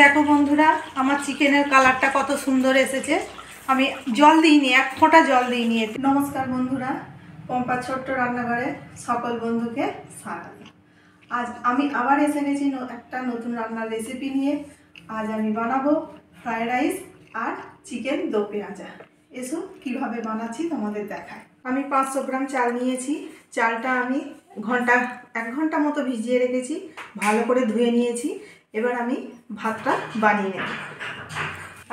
দেখো বন্ধুরা, আমার চিকেনের কালারটা কত সুন্দর এসেছে। আমি জল দিইনি, এক ফোঁটা জল দিইনি। নমস্কার বন্ধুরা, পম্পা ছোট্ট রান্নাঘরে সকল বন্ধুকে স্বাগত। আজ আমি আবার এসে গেছি একটা নতুন রান্নার রেসিপি নিয়ে। আজ আমি বানাবো ফ্রায়েড রাইস আর চিকেন দো পেঁয়াজা। এসো কীভাবে বানাচ্ছি তোমাদের দেখায়। আমি 500 গ্রাম চাল নিয়েছি। চালটা আমি 1 ঘন্টা মতো ভিজিয়ে রেখেছি, ভালো করে ধুয়ে নিয়েছি। এবার আমি ভাতটা বানিয়ে নেব।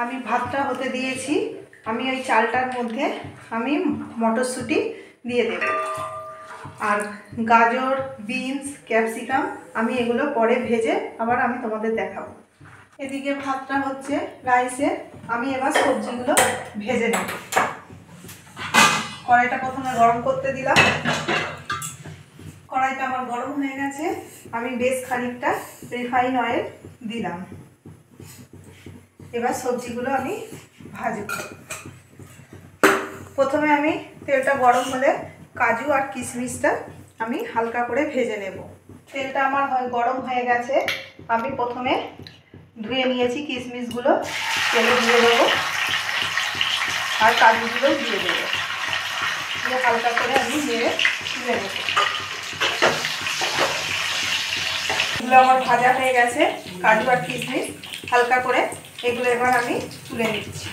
আমি ভাতটা হতে দিয়েছি। আমি ওই চালটার মধ্যে আমি মটরশুঁটি দিয়ে দেব, আর গাজর, বিনস, ক্যাপসিকাম আমি এগুলো পরে ভেজে আবার আমি তোমাদের দেখাবো। এদিকে ভাতটা হচ্ছে রাইসে, আমি এবার সবজিগুলো ভেজে নেব। কড়াইটা প্রথমে গরম করতে দিলাম। কড়াইটা আমার গরম হয়ে গেছে। আমি বেশ খানিকটা রিফাইন অয়েল দিলাম। এবার সবজিগুলো আমি ভাজব। প্রথমে আমি তেলটা গরম হলে কাজু আর কিশমিশটা আমি হালকা করে ভেজে নেব। তেলটা আমার গরম হয়ে গেছে। আমি প্রথমে ধুয়ে নিয়েছি কিশমিশগুলো, তেলে দিয়ে দেবো, আর কাজুগুলো দিয়ে দেবো। দিয়ে হালকা করে আমি নেড়ে তুলে নেব। এগুলো আমার ভাজা হয়ে গেছে, কাজু আর কিশমিশ হালকা করে। এগুলো এবার আমি তুলে নিচ্ছি।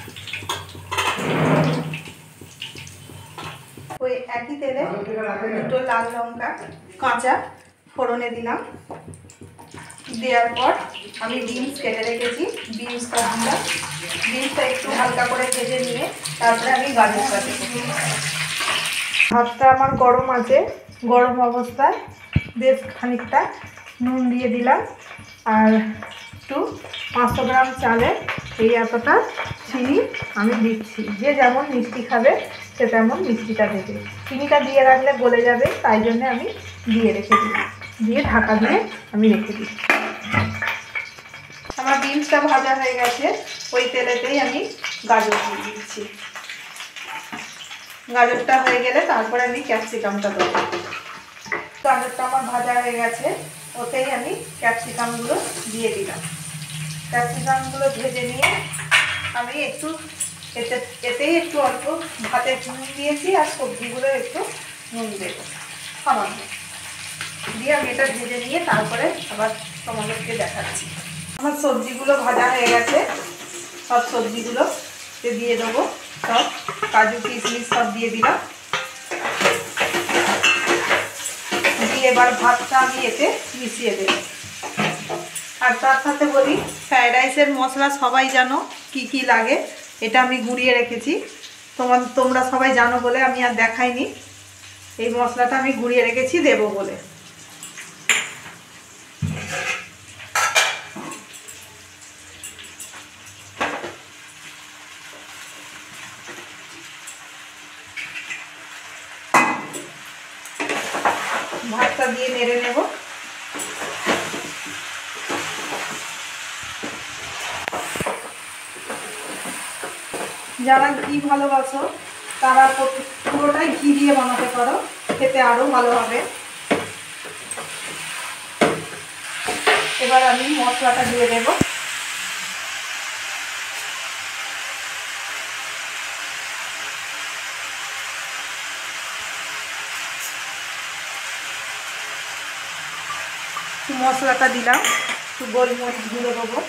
ওই একই তেলে 2টো লাল লঙ্কা কাঁচা ফোড়নে দিলাম। দেওয়ার পর আমি বিনস কেটে রেখেছি, বিনসটা দিলাম। বিনসটা একটু হালকা করে ভেজে নিয়ে তারপরে আমি গাজরটা দেব। ভাতটা আমার গরম আছে। গরম অবস্থায় বেশ খানিকটা নুন দিয়ে দিলাম, আর একটু 500 গ্রাম চালে এই এতটা চিনি আমি দিচ্ছি। যে যেমন মিষ্টি খাবে সে তেমন মিষ্টিটা দেবে। চিনিটা দিয়ে রাখলে গলে যাবে, তাই জন্য আমি দিয়ে রেখে দিই। দিয়ে ঢাকা দিয়ে আমি রেখে দিই। আমার বিনসটা ভাজা হয়ে গেছে। ওই তেলেতেই আমি গাজর দিয়ে দিচ্ছি। গাজরটা হয়ে গেলে তারপরে আমি ক্যাপসিকামটা দেবো। গাজরটা আমার ভাজা হয়ে গেছে, ওতেই আমি ক্যাপসিকামগুলো দিয়ে দিলাম। ক্যাপসিকামগুলো ভেজে নিয়ে আমি একটু এতেই একটু অল্প ভাতে নুন দিয়েছি, আর সবজিগুলো একটু নুন দেবো সামান্য দিয়ে আমি এটা ভেজে নিয়ে তারপরে আবার তোমাদেরকে দেখাচ্ছি। আমার সবজিগুলো ভাজা হয়ে গেছে। সব সবজিগুলো দিয়ে দেবো, সব কাজু কিশমিশ সব দিয়ে দিলাম। দিয়ে এবার ভাতটা আমি এতে মিশিয়ে দেবো। আর তার সাথে বলি, ফ্রায়েড রাইসের মশলা সবাই জানো কি কি লাগে। এটা আমি গুঁড়িয়ে রেখেছি। তোমরা সবাই জানো বলে আমি আর দেখাইনি। এই মশলাটা আমি গুঁড়িয়ে রেখেছি দেবো বলে। ভাতটা দিয়ে নেড়ে নেব। যারা ঘি ভালোবাসো তারা পুরোটাই ঘি দিয়ে বানাতে পারো, খেতে আরও ভালো হবে। এবার আমি মশলাটা দিয়ে দেব। মশলাটা দিলাম, একটু গোলমরিচ গুঁড়ো দেবো।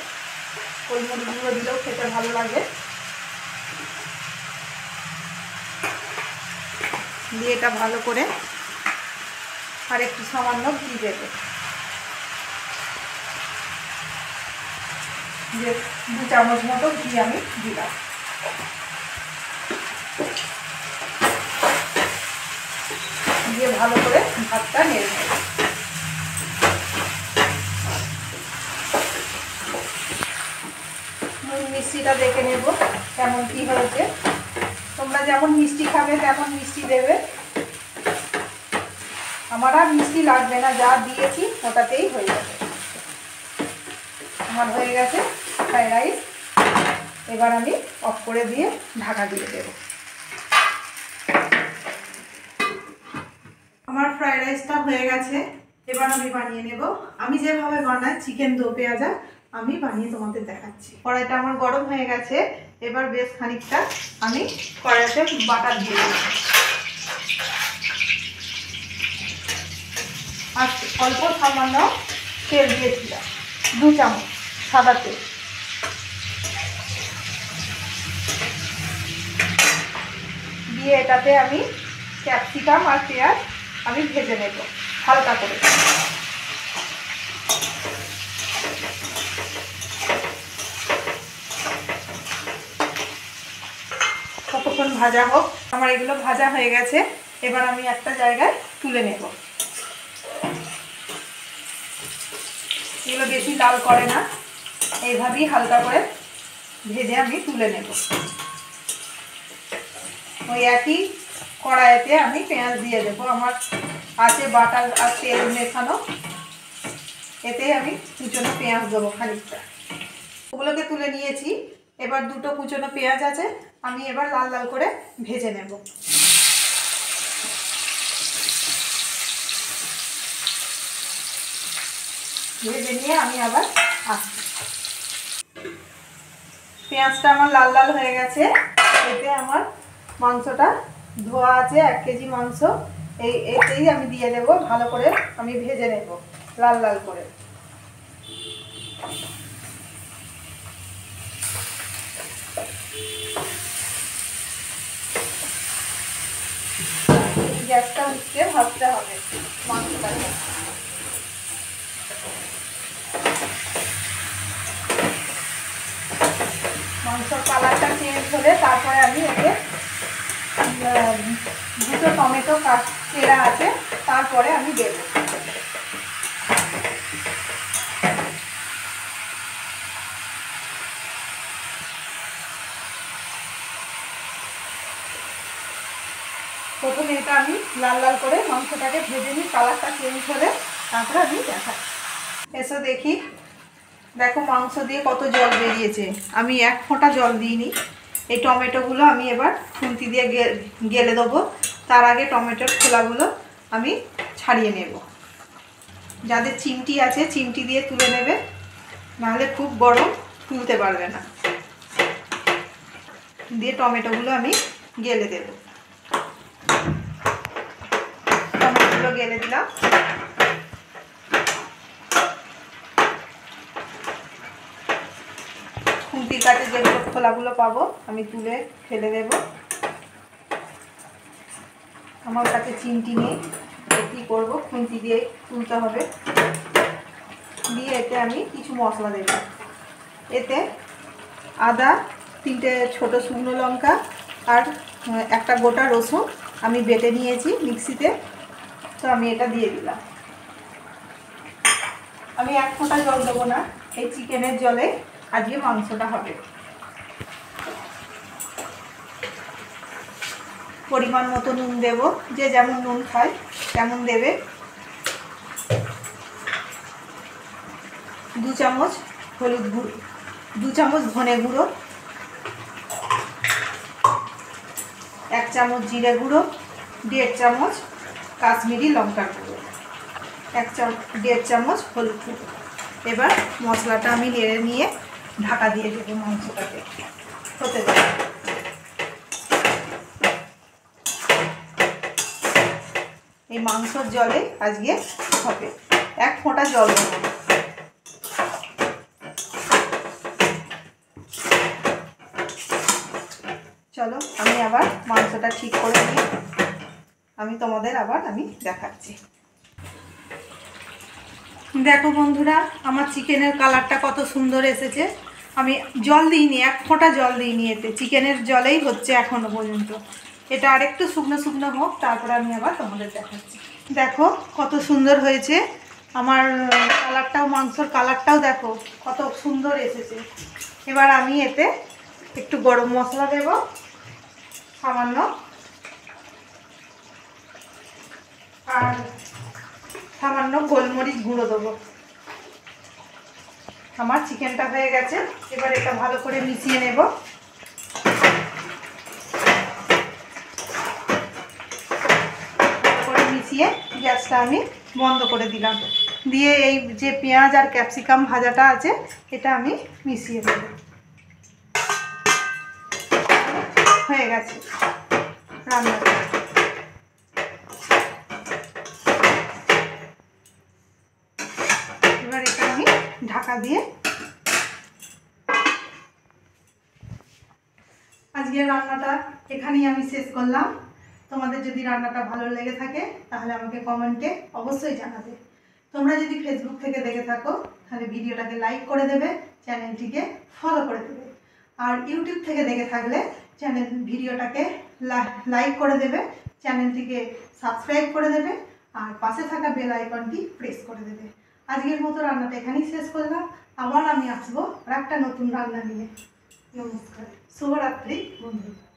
গোলমরিচ গুঁড়ো দিলেও খেতে ভালো লাগে। দিয়ে এটা ভালো করে আর একটু সামান্য ঘি দেবো। যে 2 চামচ মতো ঘি আমি দিলাম। দিয়ে ভালো করে ভাতটা নেড়ে নেব। নুন মিষ্টিটা দেখে নেব কেমন কি হয়েছে। তোমরা যেমন মিষ্টি খাবে তেমন মিষ্টি দেবে। আমার আর মিষ্টি লাগবে না, যা দিয়েছি ওটাতেই হয়ে যাবে। আমার হয়ে গেছে ফ্রাইড রাইস। এবার আমি অফ করে দিয়ে ঢাকা দিয়ে দেব। আমার ফ্রাইড রাইসটা হয়ে গেছে। এবার আমি বানিয়ে নেব। আমি যেভাবে বানাই চিকেন দো পেঁয়াজা আমি বানিয়ে তোমাদের দেখাচ্ছি। কড়াইটা আমার গরম হয়ে গেছে, এবার বেশ খানিকটা আমি কড়াইতে বাটার দিয়ে দেব। আর অল্প সামান্য তেল দিয়েছিলাম, 2 চামচ সাদা তেল। দিয়ে এটাতে আমি ক্যাপসিকাম আর পেঁয়াজ আমি ভেজে নেব হালকা করে। কতক্ষণ ভাজা হোক, আমার এগুলো ভাজা হয়ে গেছে। এবার আমি একটা জায়গায় তুলে নেব। এগুলো বেশি লাল করে না, এইভাবেই হালকা করে ভেজে আমি তুলে নেব। ওই একই কড়াইতে আমি পেঁয়াজ দিয়ে দেবো, আমার আছে বাটার আর তেল মেশানো, এতেই আমি কুচনো পেঁয়াজ দেবো খানিকটা। ওগুলোকে তুলে নিয়েছি। এবার 2টো কুচনো পেঁয়াজ আছে, আমি এবার লাল লাল করে ভেজে নেব। ভেজে নিয়ে আমি আবার আসছি। পেঁয়াজটা আমার লাল লাল হয়ে গেছে। এতে আমার মাংসটা ধোয়া আছে, 1 কেজি মাংস, এতেই আমি দিয়ে দেব। ভালো করে আমি ভেজে নেব লাল লাল করে। গ্যাসটা উঠতে ভাজতে হবে মাংসটাকে। মাংসর কালারটা চেঞ্জ হলে তারপরে আমি এতে 2টো টমেটো কেটে আছে, তারপরে আমি দেব। প্রথমে এটা আমি লাল লাল করে মাংসটাকে ভেজে নিই, কালারটা চেঞ্জ হলে তারপরে আমি দেখাচ্ছি। এসো দেখি, দেখো মাংস দিয়ে কত জল বেরিয়েছে। আমি 1 ফোঁটা জল দিইনি। এই টমেটোগুলো আমি এবার খুন্তি দিয়ে গেলে দেবো। তার আগে টমেটোর খোলাগুলো আমি ছাড়িয়ে নেব। যাদের চিমটি আছে চিমটি দিয়ে তুলে নেবে, নাহলে খুব গরম তুলতে পারবে না। দিয়ে টমেটোগুলো আমি গেলে দেব। টমেটোগুলো গেলে দিলাম। খুন্তির কাছে যেগুলো খোলাগুলো পাবো আমি তুলে ফেলে দেব। আমার কাছে চিমটি নেই, কী করবো, খুন্তি দিয়ে তুলতে হবে। দিয়ে এতে আমি কিছু মশলা দেব। এতে আদা, 3টে ছোটো শুকনো লঙ্কা আর একটা গোটা রসুন আমি বেটে নিয়েছি মিক্সিতে, তো আমি এটা দিয়ে দিলাম। আমি 1 ফোঁটা জল দেবো না, এই চিকেনের জলে আজকে মাংসটা হবে। পরিমাণ মতো নুন দেব, যে যেমন নুন খায় তেমন দেবে। 2 চামচ হলুদ গুঁড়ো, 2 চামচ ধনে গুঁড়ো, 1 চামচ জিরে গুঁড়ো, 1.5 চামচ কাশ্মীরি লঙ্কার গুঁড়ো, 1.5 চামচ হলুদ গুঁড়ো। এবার মশলাটা আমি নেড়ে নিয়ে ঢাকা দিয়ে দেবো, মাংসটাকে হতে দেবো। এই মাংসর জলে আজকে হবে, 1 ফোঁটা জল দেবো। চলো আমি আবার মাংসটা ঠিক করে নিই, আমি তোমাদের আবার দেখাচ্ছি। দেখো বন্ধুরা, আমার চিকেনের কালারটা কত সুন্দর এসেছে। আমি জল দিইনি, 1 ফোঁটা জল দিইনি, এতে চিকেনের জলেই হচ্ছে এখনো পর্যন্ত। এটা আরেকটু শুকনো শুকনো হোক, তারপরে আমি আবার তোমাদের দেখাচ্ছি। দেখো কত সুন্দর হয়েছে আমার কালারটাও, মাংসর কালারটাও দেখো কত সুন্দর এসেছে। এবার আমি এতে একটু গরম মশলা দেব সামান্য, আর সামান্য গোলমরিচ গুঁড়ো দেবো। আমার চিকেনটা হয়ে গেছে, এবার এটা ভালো করে মিশিয়ে নেব। ভালো করে মিশিয়ে গ্যাসটা আমি বন্ধ করে দিলাম। দিয়ে এই যে পেঁয়াজ আর ক্যাপসিকাম ভাজাটা আছে এটা আমি মিশিয়ে দেব। হয়ে গেছে রান্নাটা। এবার এটা আমি ঢাকা দিয়ে আজকের রান্নাটা এখানেই আমি শেষ করলাম। তোমাদের যদি রান্নাটা ভালো লেগে থাকে তাহলে আমাকে কমেন্টে অবশ্যই জানাবে। তোমরা যদি ফেসবুক থেকে দেখে থাকো তাহলে ভিডিওটাকে লাইক করে দেবে, চ্যানেলটিকে ফলো করে দেবে। আর ইউটিউব থেকে দেখে থাকলে ভিডিওটাকে লাইক করে দেবে, চ্যানেলটিকে সাবস্ক্রাইব করে দেবে আর পাশে থাকা বেল আইকনটি প্রেস করে দেবে। আজকের মতো রান্নাটা এখানেই শেষ করলাম। আবার আমি আসবো আর একটা নতুন রান্না নিয়ে। নমস্কার, শুভরাত্রি বন্ধুরা।